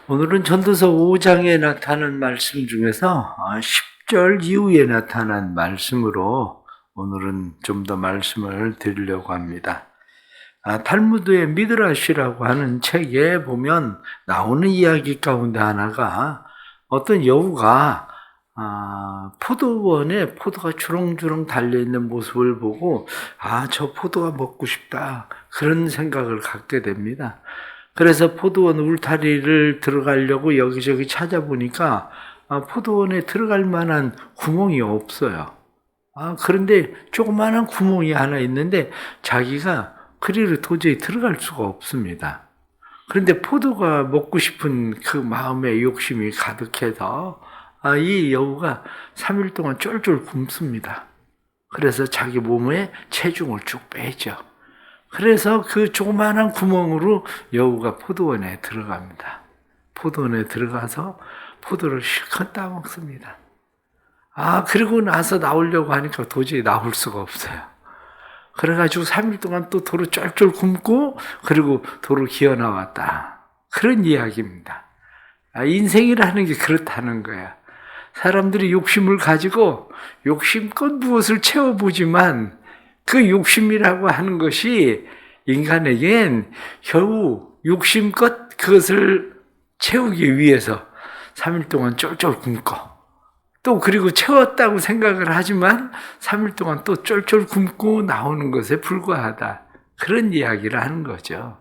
오늘은 전도서 5장에 나타난 말씀 중에서 10절 이후에 나타난 말씀으로 오늘은 좀 더 말씀을 드리려고 합니다. 탈무드의 미드라시라고 하는 책에 보면 나오는 이야기 가운데 하나가 어떤 여우가 포도원에 포도가 주렁주렁 달려있는 모습을 보고 저 포도가 먹고 싶다 그런 생각을 갖게 됩니다. 그래서 포도원 울타리를 들어가려고 여기저기 찾아보니까 포도원에 들어갈 만한 구멍이 없어요. 그런데 조그마한 구멍이 하나 있는데 자기가 그리로 도저히 들어갈 수가 없습니다. 그런데 포도가 먹고 싶은 그 마음의 욕심이 가득해서 이 여우가 3일 동안 쫄쫄 굶습니다. 그래서 자기 몸에 체중을 쭉 빼죠. 그래서 그 조그마한 구멍으로 여우가 포도원에 들어갑니다. 포도원에 들어가서 포도를 실컷 따먹습니다. 그리고 나서 나오려고 하니까 도저히 나올 수가 없어요. 그래가지고 3일 동안 또 도로 쫄쫄 굶고 그리고 도로 기어나왔다. 그런 이야기입니다. 인생이라는 게 그렇다는 거야. 사람들이 욕심을 가지고 욕심껏 무엇을 채워보지만 그 욕심이라고 하는 것이 인간에겐 겨우 욕심껏 그것을 채우기 위해서 3일 동안 쫄쫄 굶고 또 그리고 채웠다고 생각을 하지만 3일 동안 또 쫄쫄 굶고 나오는 것에 불과하다. 그런 이야기를 하는 거죠.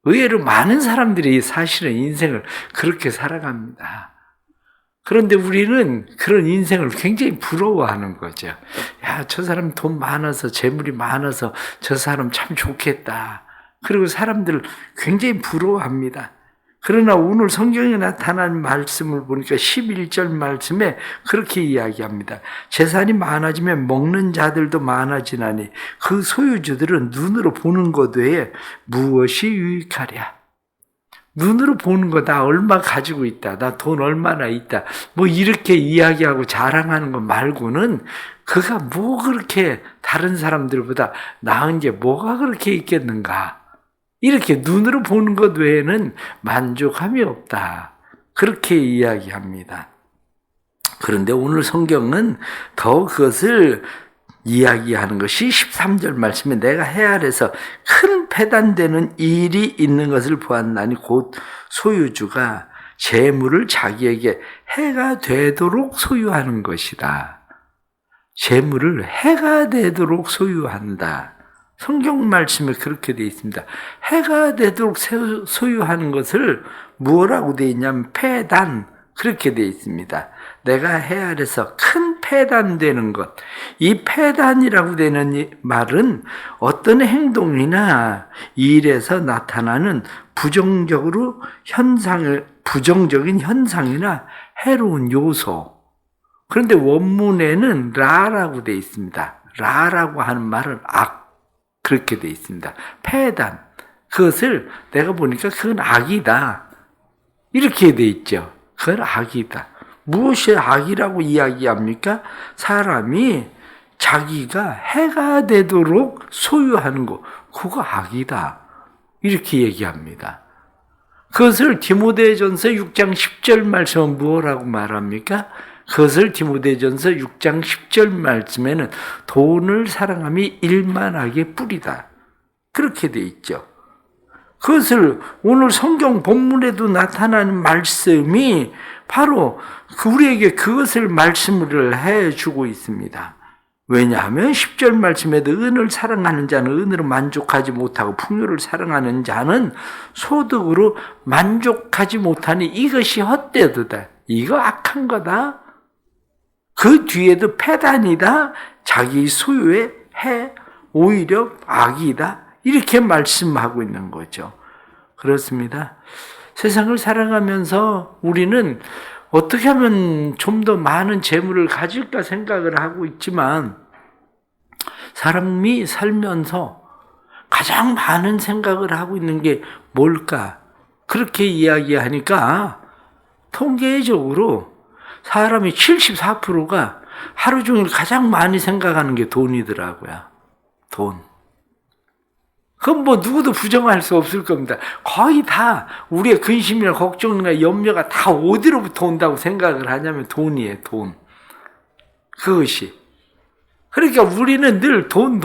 의외로 많은 사람들이 사실은 인생을 그렇게 살아갑니다. 그런데 우리는 그런 인생을 굉장히 부러워하는 거죠. 저 사람 돈 많아서 재물이 많아서 저 사람 참 좋겠다. 그리고 사람들 굉장히 부러워합니다. 그러나 오늘 성경에 나타난 말씀을 보니까 11절 말씀에 그렇게 이야기합니다. 재산이 많아지면 먹는 자들도 많아지나니 그 소유주들은 눈으로 보는 것 외에 무엇이 유익하랴. 눈으로 보는 거, 나 얼마 가지고 있다, 나 돈 얼마나 있다, 이렇게 이야기하고 자랑하는 것 말고는 그가 뭐 그렇게 다른 사람들보다 나은 게 뭐가 그렇게 있겠는가. 이렇게 눈으로 보는 것 외에는 만족함이 없다. 그렇게 이야기합니다. 그런데 오늘 성경은 더 그것을 이야기하는 것이 13절 말씀에 내가 해 아래서 큰 패단되는 일이 있는 것을 보았나니 곧 소유주가 재물을 자기에게 해가 되도록 소유하는 것이다. 재물을 해가 되도록 소유한다. 성경 말씀에 그렇게 되어 있습니다. 해가 되도록 소유하는 것을 뭐라고 되어 있냐면 패단, 그렇게 되어 있습니다. 내가 해 아래서 큰 패단되는 것. 이 패단이라고 되는 말은 어떤 행동이나 일에서 나타나는 부정적인 현상이나 해로운 요소. 그런데 원문에는 라라고 되어 있습니다. 라라고 하는 말은 악. 그렇게 되어 있습니다. 패단. 그것을 내가 보니까 그건 악이다. 이렇게 되어 있죠. 그건 악이다. 무엇이 악이라고 이야기합니까? 사람이 자기가 해가 되도록 소유하는 것, 그거 악이다. 이렇게 얘기합니다. 그것을 디모데전서 6장 10절 말씀은 무엇라고 말합니까? 그것을 디모데전서 6장 10절 말씀에는 돈을 사랑함이 일만하게 뿌리다. 그렇게 돼 있죠. 그것을 오늘 성경 본문에도 나타나는 말씀이 바로 우리에게 그것을 말씀을 해주고 있습니다. 왜냐하면 10절 말씀에도 은을 사랑하는 자는 은으로 만족하지 못하고 풍요를 사랑하는 자는 소득으로 만족하지 못하니 이것이 헛되도다. 이거 악한 거다. 그 뒤에도 패단이다. 자기 소유의 해, 오히려 악이다. 이렇게 말씀하고 있는 거죠. 그렇습니다. 세상을 살아가면서 우리는 어떻게 하면 좀 더 많은 재물을 가질까 생각을 하고 있지만 사람이 살면서 가장 많은 생각을 하고 있는 게 뭘까? 그렇게 이야기하니까 통계적으로 사람이 74%가 하루 종일 가장 많이 생각하는 게 돈이더라고요. 돈. 그건 뭐 누구도 부정할 수 없을 겁니다. 거의 다 우리의 근심이나 걱정이나 염려가 다 어디로부터 온다고 생각을 하냐면 돈이에요, 돈. 그것이. 그러니까 우리는 늘 돈,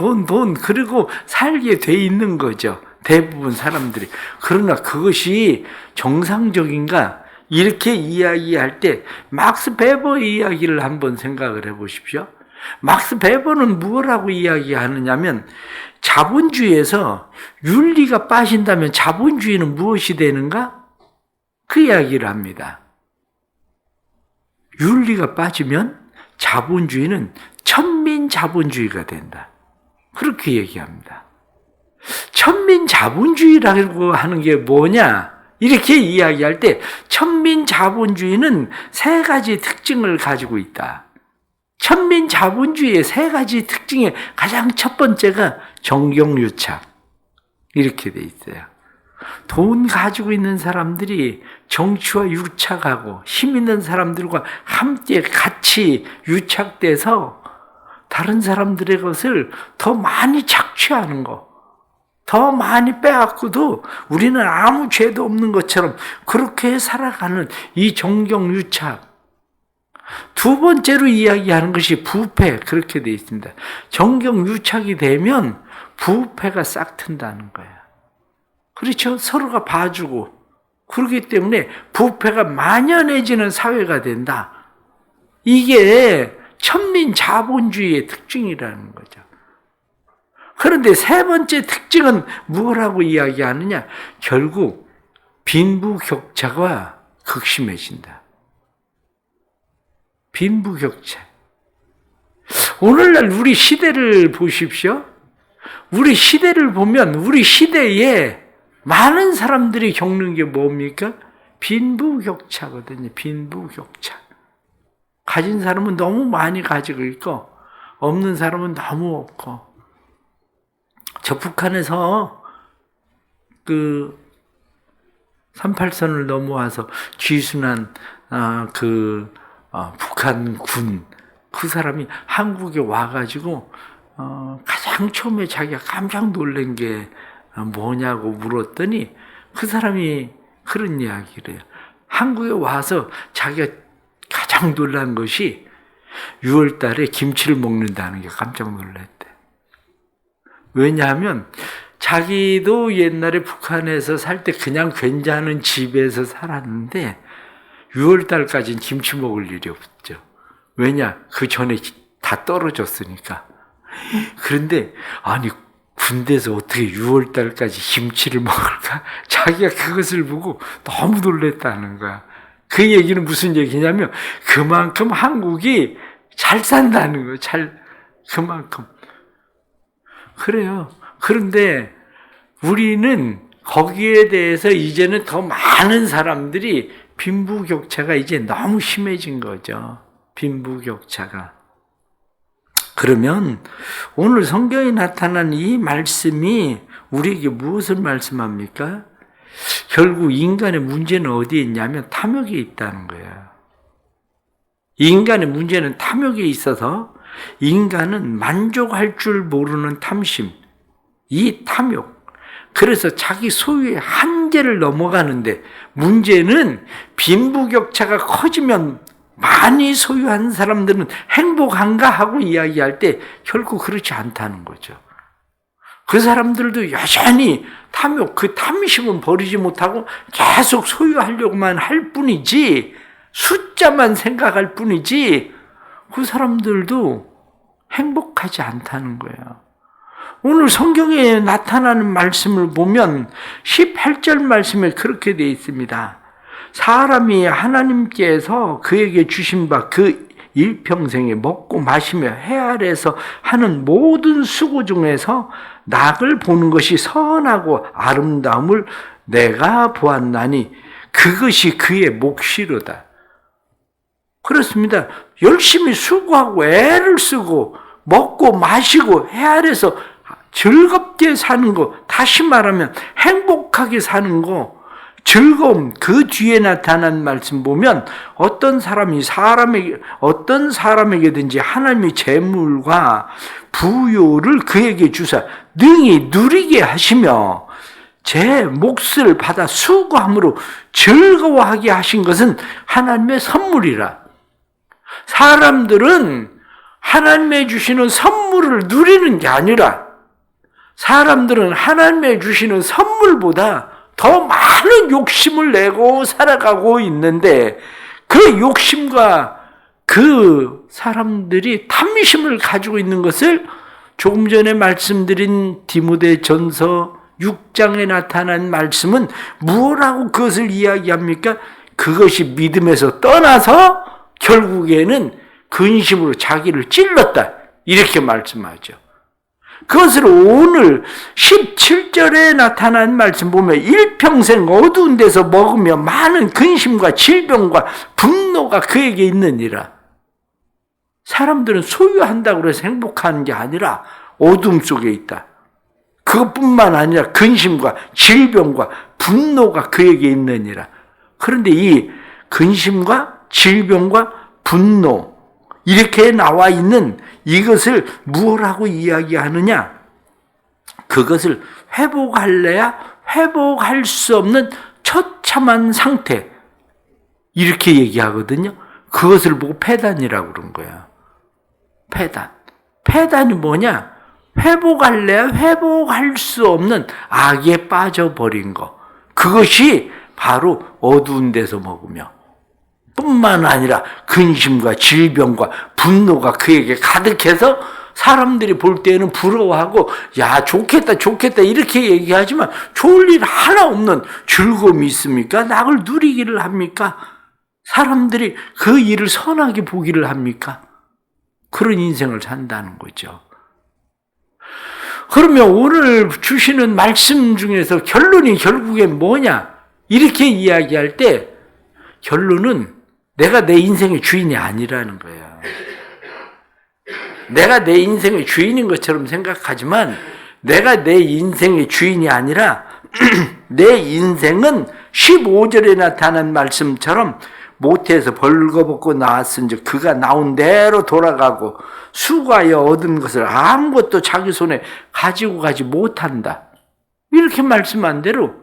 그리고 살게 돼 있는 거죠. 대부분 사람들이. 그러나 그것이 정상적인가? 이렇게 이야기할 때 막스 베버의 이야기를 한번 생각을 해보십시오. 막스 베버는 뭐라고 이야기하느냐면 자본주의에서 윤리가 빠진다면 자본주의는 무엇이 되는가? 그 이야기를 합니다. 윤리가 빠지면 자본주의는 천민자본주의가 된다. 그렇게 얘기합니다. 천민자본주의라고 하는 게 뭐냐? 이렇게 이야기할 때 천민자본주의는 세 가지 특징을 가지고 있다. 천민자본주의의 세 가지 특징의 가장 첫 번째가 정경유착. 이렇게 돼 있어요. 돈 가지고 있는 사람들이 정치와 유착하고 힘 있는 사람들과 함께 같이 유착돼서 다른 사람들의 것을 더 많이 착취하는 거, 더 많이 빼앗고도 우리는 아무 죄도 없는 것처럼 그렇게 살아가는 이 정경유착. 두 번째로 이야기하는 것이 부패. 그렇게 되어 있습니다. 정경유착이 되면 부패가 싹 튼다는 거예요. 그렇죠? 서로가 봐주고. 그렇기 때문에 부패가 만연해지는 사회가 된다. 이게 천민자본주의의 특징이라는 거죠. 그런데 세 번째 특징은 뭐라고 이야기하느냐? 결국 빈부격차가 극심해진다. 빈부격차. 오늘날 우리 시대를 보십시오. 우리 시대를 보면 우리 시대에 많은 사람들이 겪는 게 뭡니까? 빈부격차거든요. 빈부격차. 가진 사람은 너무 많이 가지고 있고 없는 사람은 너무 없고. 저 북한에서 그 38선을 넘어와서 귀순한 북한군 그 사람이 한국에 와가지고 가장 처음에 자기가 깜짝 놀란 게 뭐냐고 물었더니 그 사람이 그런 이야기를 해요. 한국에 와서 자기가 가장 놀란 것이 6월 달에 김치를 먹는다는 게 깜짝 놀랐대. 왜냐하면 자기도 옛날에 북한에서 살 때 그냥 괜찮은 집에서 살았는데 6월 달까지는 김치 먹을 일이 없죠. 왜냐? 그 전에 다 떨어졌으니까. 그런데 아니 군대에서 어떻게 6월 달까지 김치를 먹을까? 자기가 그것을 보고 너무 놀랐다는 거야. 그 얘기는 무슨 얘기냐면 그만큼 한국이 잘 산다는 거예요. 그만큼. 그래요. 그런데 우리는 거기에 대해서 이제는 더 많은 사람들이 빈부격차가 이제 너무 심해진 거죠. 빈부격차가. 그러면 오늘 성경에 나타난 이 말씀이 우리에게 무엇을 말씀합니까? 결국 인간의 문제는 어디에 있냐면 탐욕에 있다는 거예요. 인간의 문제는 탐욕에 있어서 인간은 만족할 줄 모르는 탐심, 이 탐욕. 그래서 자기 소유의 한계를 넘어가는데 문제는 빈부격차가 커지면 많이 소유한 사람들은 행복한가 하고 이야기할 때 결국 그렇지 않다는 거죠. 그 사람들도 여전히 탐욕, 그 탐심은 버리지 못하고 계속 소유하려고만 할 뿐이지 숫자만 생각할 뿐이지 그 사람들도 행복하지 않다는 거예요. 오늘 성경에 나타나는 말씀을 보면 18절 말씀에 그렇게 되어 있습니다. 사람이 하나님께서 그에게 주신 바 그 일평생에 먹고 마시며 해 아래에서 하는 모든 수고 중에서 낙을 보는 것이 선하고 아름다움을 내가 보았나니 그것이 그의 몫이로다. 그렇습니다. 열심히 수고하고 애를 쓰고 먹고 마시고 해 아래에서 즐겁게 사는 거, 다시 말하면 행복하게 사는 거 즐거움, 그 뒤에 나타난 말씀 보면 어떤 사람에게든지 하나님의 재물과 부요를 그에게 주사 능히 누리게 하시며 제 몫을 받아 수고함으로 즐거워하게 하신 것은 하나님의 선물이라. 사람들은 하나님의 주시는 선물을 누리는 게 아니라 사람들은 하나님의 주시는 선물보다 더 많은 욕심을 내고 살아가고 있는데 그 욕심과 그 사람들이 탐심을 가지고 있는 것을 조금 전에 말씀드린 디모데전서 6장에 나타난 말씀은 무엇라고 그것을 이야기합니까? 그것이 믿음에서 떠나서 결국에는 근심으로 자기를 찔렀다. 이렇게 말씀하죠. 그것을 오늘 17절에 나타난 말씀 보면 일평생 어두운 데서 먹으며 많은 근심과 질병과 분노가 그에게 있느니라. 사람들은 소유한다고 해서 행복한 게 아니라 어둠 속에 있다. 그것뿐만 아니라 근심과 질병과 분노가 그에게 있느니라. 그런데 이 근심과 질병과 분노 이렇게 나와 있는 이것을 무엇라고 이야기하느냐? 그것을 회복할래야 회복할 수 없는 처참한 상태 이렇게 얘기하거든요. 그것을 보고 패단이라고 그런 거야. 패단이 뭐냐? 회복할래야 회복할 수 없는 악에 빠져버린 거. 그것이 바로 어두운 데서 먹으며 뿐만 아니라 근심과 질병과 분노가 그에게 가득해서 사람들이 볼 때에는 부러워하고 야 좋겠다 이렇게 얘기하지만 좋을 일 하나 없는 즐거움이 있습니까? 낙을 누리기를 합니까? 사람들이 그 일을 선하게 보기를 합니까? 그런 인생을 산다는 거죠. 그러면 오늘 주시는 말씀 중에서 결론이 결국엔 뭐냐? 이렇게 이야기할 때 결론은 내가 내 인생의 주인이 아니라는 거야. 내가 내 인생의 주인인 것처럼 생각하지만 내가 내 인생의 주인이 아니라 내 인생은 15절에 나타난 말씀처럼 모태에서 벌거벗고 나왔은즉 그가 나온 대로 돌아가고 수고하여 얻은 것을 아무것도 자기 손에 가지고 가지 못한다. 이렇게 말씀한 대로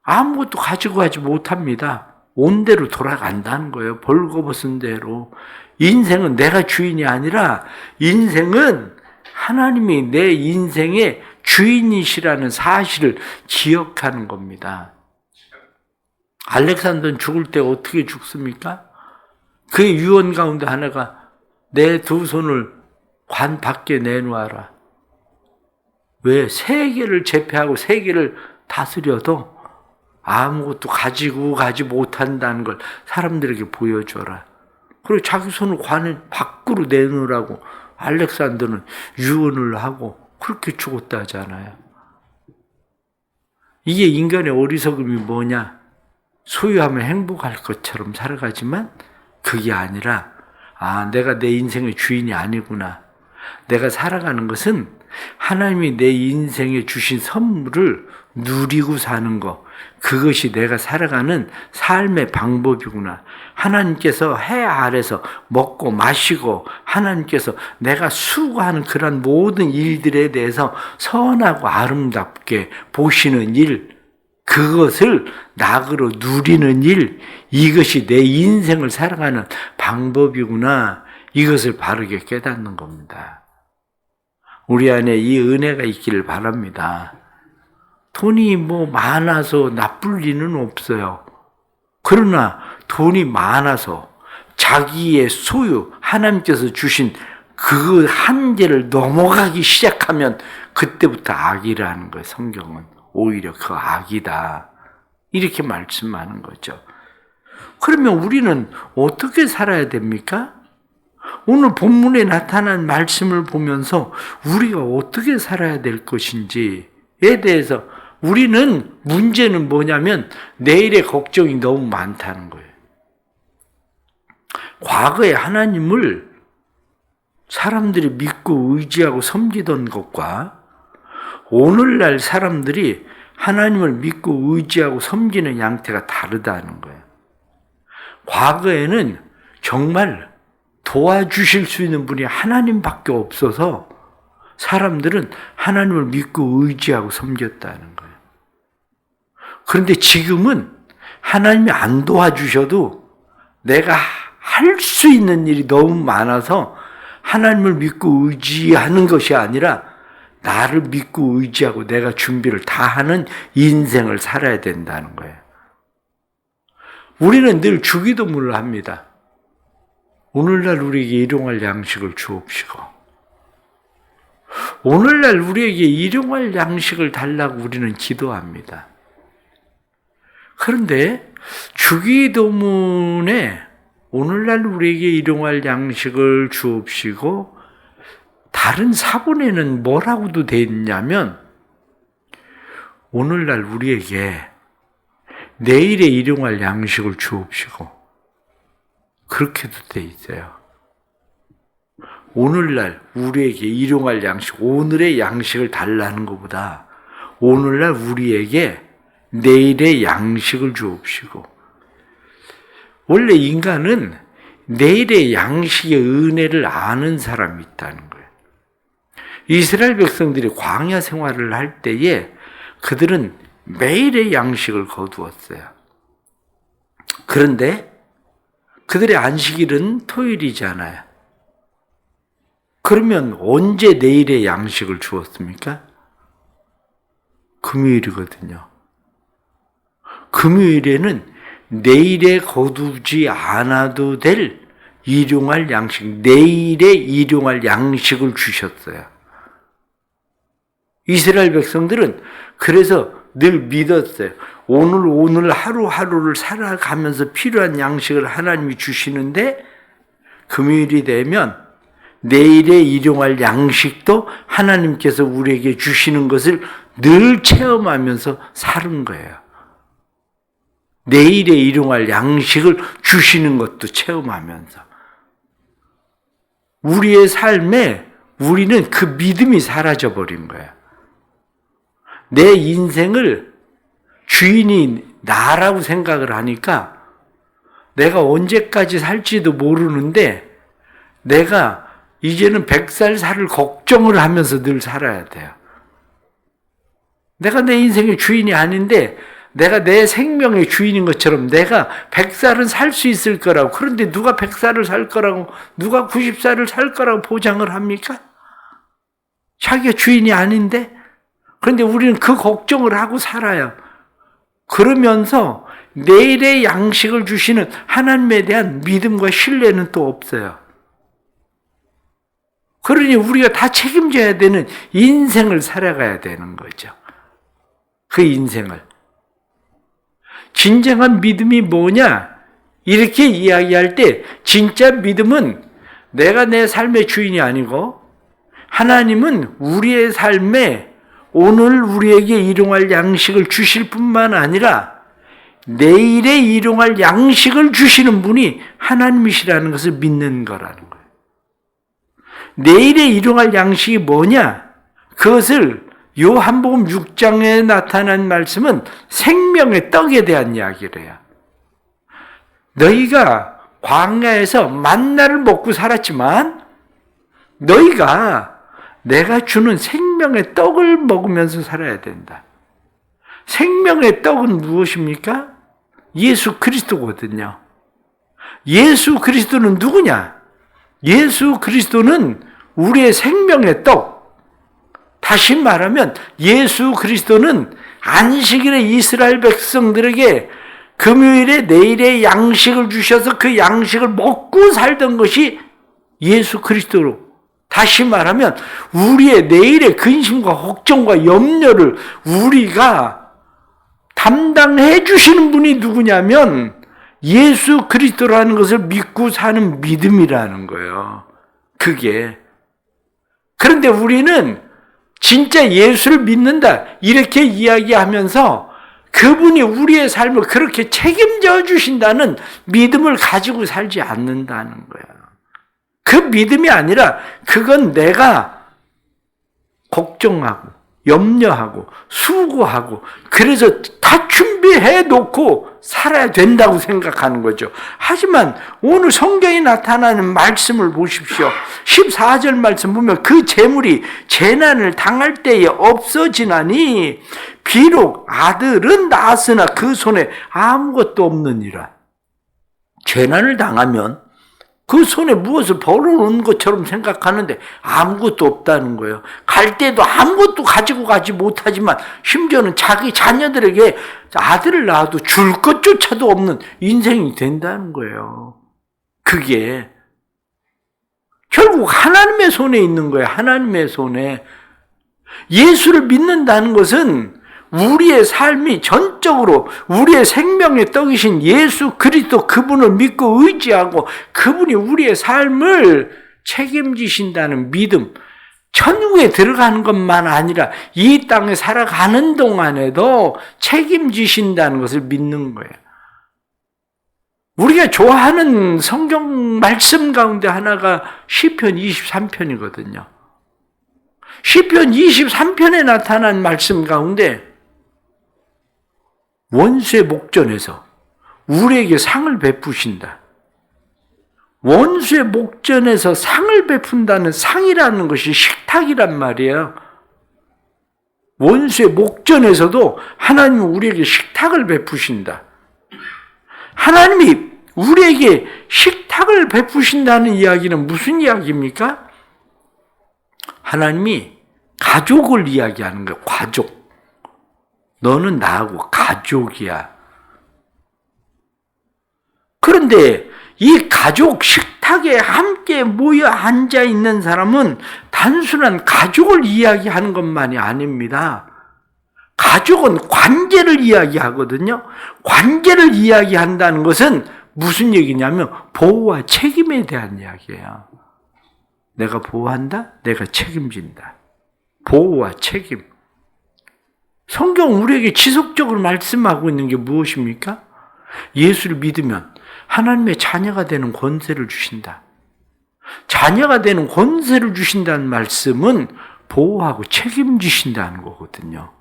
아무것도 가지고 가지 못합니다. 온 대로 돌아간다는 거예요. 벌거벗은 대로. 인생은 내가 주인이 아니라 인생은 하나님이 내 인생의 주인이시라는 사실을 기억하는 겁니다. 알렉산더는 죽을 때 어떻게 죽습니까? 그의 유언 가운데 하나가 내 두 손을 관 밖에 내놓아라. 왜? 세계를 제패하고 세계를 다스려도 아무것도 가지고 가지 못한다는 걸 사람들에게 보여줘라. 그리고 자기 손을 관 밖으로 내놓으라고 알렉산더는 유언을 하고 그렇게 죽었다 하잖아요. 이게 인간의 어리석음이 뭐냐? 소유하면 행복할 것처럼 살아가지만 그게 아니라 내가 내 인생의 주인이 아니구나. 내가 살아가는 것은 하나님이 내 인생에 주신 선물을 누리고 사는 것. 그것이 내가 살아가는 삶의 방법이구나. 하나님께서 해 아래서 먹고 마시고 하나님께서 내가 수고하는 그런 모든 일들에 대해서 선하고 아름답게 보시는 일, 그것을 낙으로 누리는 일, 이것이 내 인생을 살아가는 방법이구나. 이것을 바르게 깨닫는 겁니다. 우리 안에 이 은혜가 있기를 바랍니다. 돈이 많아서 나쁠 리는 없어요. 그러나 돈이 많아서 자기의 소유, 하나님께서 주신 그 한계를 넘어가기 시작하면 그때부터 악이라는 거예요. 성경은 오히려 그 악이다. 이렇게 말씀하는 거죠. 그러면 우리는 어떻게 살아야 됩니까? 오늘 본문에 나타난 말씀을 보면서 우리가 어떻게 살아야 될 것인지에 대해서 문제는 뭐냐면 내일의 걱정이 너무 많다는 거예요. 과거에 하나님을 사람들이 믿고 의지하고 섬기던 것과 오늘날 사람들이 하나님을 믿고 의지하고 섬기는 양태가 다르다는 거예요. 과거에는 정말 도와주실 수 있는 분이 하나님밖에 없어서 사람들은 하나님을 믿고 의지하고 섬겼다는 거예요. 그런데 지금은 하나님이 안 도와주셔도 내가 할 수 있는 일이 너무 많아서 하나님을 믿고 의지하는 것이 아니라 나를 믿고 의지하고 내가 준비를 다 하는 인생을 살아야 된다는 거예요. 우리는 늘 주기도문을 합니다. 오늘날 우리에게 일용할 양식을 주옵시고, 오늘날 우리에게 일용할 양식을 달라고 우리는 기도합니다. 그런데 주기도문에 오늘날 우리에게 일용할 양식을 주옵시고 다른 사본에는 뭐라고도 돼 있냐면 오늘날 우리에게 내일에 일용할 양식을 주옵시고 그렇게도 돼 있어요. 오늘날 우리에게 일용할 양식, 오늘의 양식을 달라는 것보다 오늘날 우리에게 내일의 양식을 주옵시고. 원래 인간은 내일의 양식의 은혜를 아는 사람이 있다는 거예요. 이스라엘 백성들이 광야 생활을 할 때에 그들은 매일의 양식을 거두었어요. 그런데 그들의 안식일은 토요일이잖아요. 그러면 언제 내일의 양식을 주었습니까? 금요일이거든요. 금요일에는 내일에 거두지 않아도 될 일용할 양식, 내일에 일용할 양식을 주셨어요. 이스라엘 백성들은 그래서 늘 믿었어요. 오늘 하루하루를 살아가면서 필요한 양식을 하나님이 주시는데 금요일이 되면 내일에 일용할 양식도 하나님께서 우리에게 주시는 것을 늘 체험하면서 사는 거예요. 내일에 일용할 양식을 주시는 것도 체험하면서 우리의 삶에 우리는 그 믿음이 사라져버린 거예요. 내 인생을 주인이 나라고 생각을 하니까 내가 언제까지 살지도 모르는데 내가 이제는 100살 살 걱정을 하면서 늘 살아야 돼요. 내가 내 인생의 주인이 아닌데 내가 내 생명의 주인인 것처럼 내가 100살은 살 수 있을 거라고, 그런데 누가 100살을 살 거라고, 누가 90살을 살 거라고 보장을 합니까? 자기가 주인이 아닌데? 그런데 우리는 그 걱정을 하고 살아요. 그러면서 내일의 양식을 주시는 하나님에 대한 믿음과 신뢰는 또 없어요. 그러니 우리가 다 책임져야 되는 인생을 살아가야 되는 거죠. 그 인생을. 진정한 믿음이 뭐냐? 이렇게 이야기할 때 진짜 믿음은 내가 내 삶의 주인이 아니고 하나님은 우리의 삶에 오늘 우리에게 일용할 양식을 주실 뿐만 아니라 내일에 일용할 양식을 주시는 분이 하나님이시라는 것을 믿는 거라는 거예요. 내일에 일용할 양식이 뭐냐? 그것을 요한복음 6장에 나타난 말씀은 생명의 떡에 대한 이야기를 해요. 너희가 광야에서 만나를 먹고 살았지만 너희가 내가 주는 생명의 떡을 먹으면서 살아야 된다. 생명의 떡은 무엇입니까? 예수 그리스도거든요. 예수 그리스도는 누구냐? 예수 그리스도는 우리의 생명의 떡. 다시 말하면 예수 그리스도는 안식일에 이스라엘 백성들에게 금요일에 내일의 양식을 주셔서 그 양식을 먹고 살던 것이 예수 그리스도로, 다시 말하면 우리의 내일의 근심과 걱정과 염려를 우리가 담당해 주시는 분이 누구냐면 예수 그리스도라는 것을 믿고 사는 믿음이라는 거예요. 그게. 그런데 우리는 진짜 예수를 믿는다 이렇게 이야기하면서 그분이 우리의 삶을 그렇게 책임져 주신다는 믿음을 가지고 살지 않는다는 거야. 그 믿음이 아니라 그건 내가 걱정하고 염려하고 수고하고 그래서 다 준비해 놓고 살아야 된다고 생각하는 거죠. 하지만 오늘 성경에 나타나는 말씀을 보십시오. 14절 말씀 보면 그 재물이 재난을 당할 때에 없어지나니 비록 아들은 낳았으나 그 손에 아무것도 없느니라. 재난을 당하면 그 손에 무엇을 벌어놓은 것처럼 생각하는데 아무것도 없다는 거예요. 갈 때도 아무것도 가지고 가지 못하지만 심지어는 자기 자녀들에게 아들을 낳아도 줄 것조차도 없는 인생이 된다는 거예요. 그게 결국 하나님의 손에 있는 거예요. 하나님의 손에. 예수를 믿는다는 것은 우리의 삶이 전적으로 우리의 생명의 떡이신 예수 그리스도 그분을 믿고 의지하고 그분이 우리의 삶을 책임지신다는 믿음, 천국에 들어가는 것만 아니라 이 땅에 살아가는 동안에도 책임지신다는 것을 믿는 거예요. 우리가 좋아하는 성경 말씀 가운데 하나가 시편 23편이거든요. 시편 23편에 나타난 말씀 가운데 원수의 목전에서 우리에게 상을 베푸신다. 원수의 목전에서 상을 베푼다는 상이라는 것이 식탁이란 말이에요. 원수의 목전에서도 하나님은 우리에게 식탁을 베푸신다. 하나님이 우리에게 식탁을 베푸신다는 이야기는 무슨 이야기입니까? 하나님이 가족을 이야기하는 거예요. 가족. 너는 나하고 가족이야. 그런데 이 가족 식탁에 함께 모여 앉아 있는 사람은 단순한 가족을 이야기하는 것만이 아닙니다. 가족은 관계를 이야기하거든요. 관계를 이야기한다는 것은 무슨 얘기냐면 보호와 책임에 대한 이야기예요. 내가 보호한다, 내가 책임진다. 보호와 책임. 성경 우리에게 지속적으로 말씀하고 있는 게 무엇입니까? 예수를 믿으면 하나님의 자녀가 되는 권세를 주신다. 자녀가 되는 권세를 주신다는 말씀은 보호하고 책임지신다는 거거든요.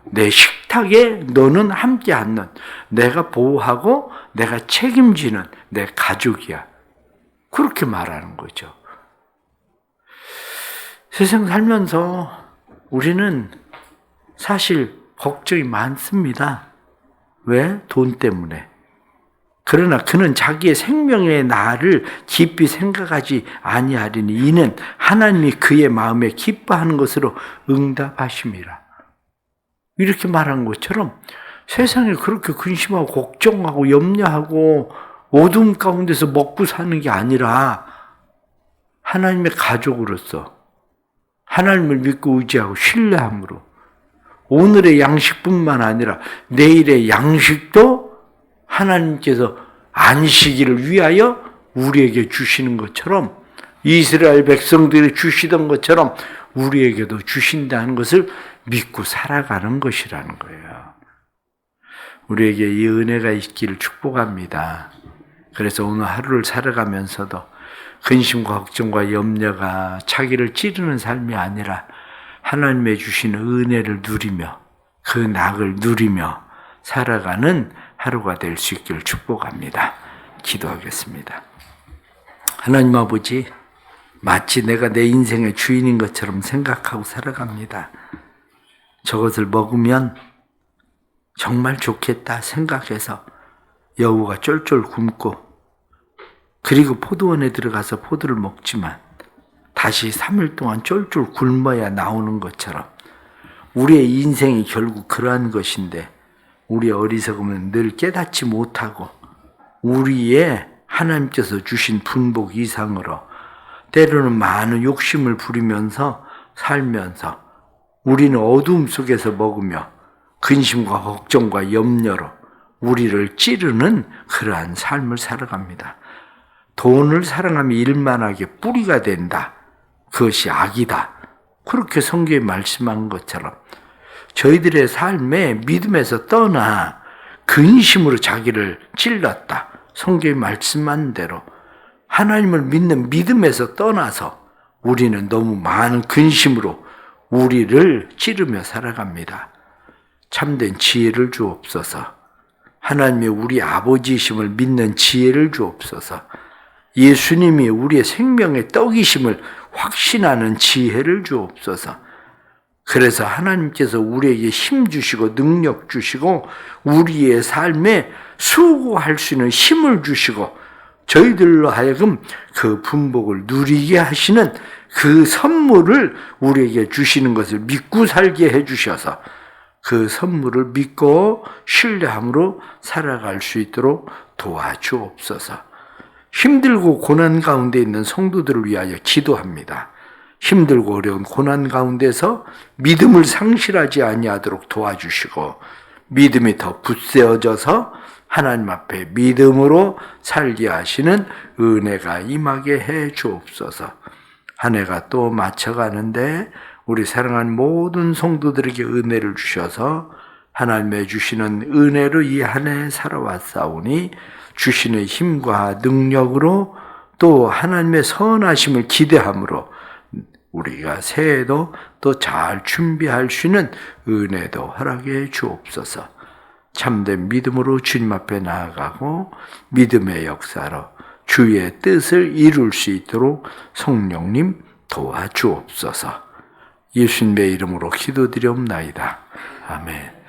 내 식탁에 너는 함께 앉는, 내가 보호하고 내가 책임지는 내 가족이야. 그렇게 말하는 거죠. 세상 살면서 우리는 사실 걱정이 많습니다. 왜? 돈 때문에. 그러나 그는 자기의 생명의 나를 깊이 생각하지 아니하리니 이는 하나님이 그의 마음에 기뻐하는 것으로 응답하심이라. 이렇게 말한 것처럼 세상에 그렇게 근심하고 걱정하고 염려하고 어둠 가운데서 먹고 사는 게 아니라 하나님의 가족으로서 하나님을 믿고 의지하고 신뢰함으로 오늘의 양식뿐만 아니라 내일의 양식도 하나님께서 안식일을 위하여 우리에게 주시는 것처럼 이스라엘 백성들이 주시던 것처럼 우리에게도 주신다는 것을 믿고 살아가는 것이라는 거예요. 우리에게 이 은혜가 있기를 축복합니다. 그래서 오늘 하루를 살아가면서도 근심과 걱정과 염려가 자기를 찌르는 삶이 아니라 하나님의 주신 은혜를 누리며 그 낙을 누리며 살아가는 하루가 될 수 있기를 축복합니다. 기도하겠습니다. 하나님 아버지, 마치 내가 내 인생의 주인인 것처럼 생각하고 살아갑니다. 저것을 먹으면 정말 좋겠다 생각해서 여우가 쫄쫄 굶고 그리고 포도원에 들어가서 포도를 먹지만 다시 3일 동안 쫄쫄 굶어야 나오는 것처럼 우리의 인생이 결국 그러한 것인데 우리의 어리석음은 늘 깨닫지 못하고 우리의 하나님께서 주신 분복 이상으로 때로는 많은 욕심을 부리면서 살면서 우리는 어두움 속에서 먹으며 근심과 걱정과 염려로 우리를 찌르는 그러한 삶을 살아갑니다. 돈을 사랑하며 일만하게 뿌리가 된다. 그것이 악이다. 그렇게 성경에 말씀한 것처럼 저희들의 삶에 믿음에서 떠나 근심으로 자기를 찔렀다. 성경에 말씀한 대로 하나님을 믿는 믿음에서 떠나서 우리는 너무 많은 근심으로 우리를 찌르며 살아갑니다. 참된 지혜를 주옵소서. 하나님이 우리 아버지이심을 믿는 지혜를 주옵소서. 예수님이 우리의 생명의 떡이심을 확신하는 지혜를 주옵소서. 그래서 하나님께서 우리에게 힘 주시고 능력 주시고 우리의 삶에 수고할 수 있는 힘을 주시고 저희들로 하여금 그 분복을 누리게 하시는 그 선물을 우리에게 주시는 것을 믿고 살게 해주셔서 그 선물을 믿고 신뢰함으로 살아갈 수 있도록 도와주옵소서. 힘들고 고난 가운데 있는 성도들을 위하여 기도합니다. 힘들고 어려운 고난 가운데서 믿음을 상실하지 아니하도록 도와주시고 믿음이 더 굳세어져서 하나님 앞에 믿음으로 살게 하시는 은혜가 임하게 해 주옵소서. 한 해가 또 마쳐가는데 우리 사랑하는 모든 성도들에게 은혜를 주셔서 하나님의 주시는 은혜로 이 한 해 살아왔사오니 주시는 힘과 능력으로 또 하나님의 선하심을 기대함으로 우리가 새해도 또 잘 준비할 수 있는 은혜도 허락해 주옵소서. 참된 믿음으로 주님 앞에 나아가고 믿음의 역사로 주의 뜻을 이룰 수 있도록 성령님 도와주옵소서. 예수님의 이름으로 기도드리옵나이다. 아멘.